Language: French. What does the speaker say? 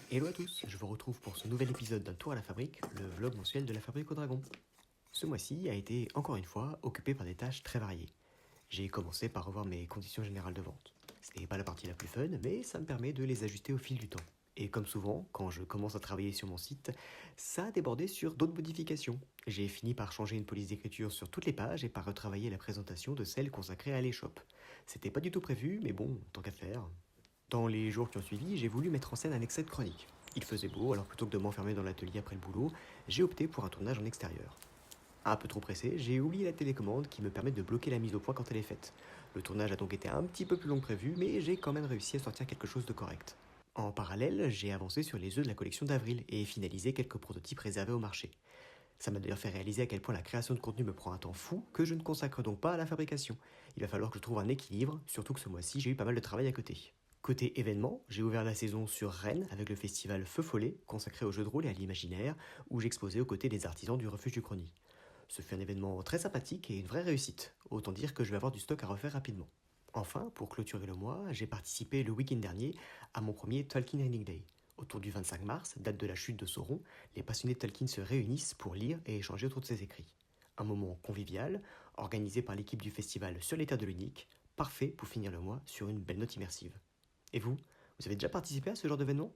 Hello à tous, je vous retrouve pour ce nouvel épisode d'un tour à la fabrique, le vlog mensuel de la fabrique au dragon. Ce mois-ci a été, encore une fois, occupé par des tâches très variées. J'ai commencé par revoir mes conditions générales de vente. C'était pas la partie la plus fun, mais ça me permet de les ajuster au fil du temps. Et comme souvent, quand je commence à travailler sur mon site, ça a débordé sur d'autres modifications. J'ai fini par changer une police d'écriture sur toutes les pages et par retravailler la présentation de celle consacrée à l'échoppe. C'était pas du tout prévu, mais bon, tant qu'à faire. Dans les jours qui ont suivi, j'ai voulu mettre en scène un excès de chronique. Il faisait beau, alors plutôt que de m'enfermer dans l'atelier après le boulot, j'ai opté pour un tournage en extérieur. Un peu trop pressé, j'ai oublié la télécommande qui me permet de bloquer la mise au point quand elle est faite. Le tournage a donc été un petit peu plus long que prévu, mais j'ai quand même réussi à sortir quelque chose de correct. En parallèle, j'ai avancé sur les œufs de la collection d'avril et finalisé quelques prototypes réservés au marché. Ça m'a d'ailleurs fait réaliser à quel point la création de contenu me prend un temps fou que je ne consacre donc pas à la fabrication. Il va falloir que je trouve un équilibre, surtout que ce mois-ci j'ai eu pas mal de travail à côté. Côté événement, j'ai ouvert la saison sur Rennes avec le festival Feu Follet, consacré aux jeux de rôle et à l'imaginaire, où j'exposais aux côtés des artisans du refuge du Crony. Ce fut un événement très sympathique et une vraie réussite, autant dire que je vais avoir du stock à refaire rapidement. Enfin, pour clôturer le mois, j'ai participé le week-end dernier à mon premier Tolkien Reading Day. Autour du 25 mars, date de la chute de Sauron, les passionnés de Tolkien se réunissent pour lire et échanger autour de ses écrits. Un moment convivial, organisé par l'équipe du festival sur les Terres de l'Unique, parfait pour finir le mois sur une belle note immersive. Et vous avez déjà participé à ce genre d'événement ?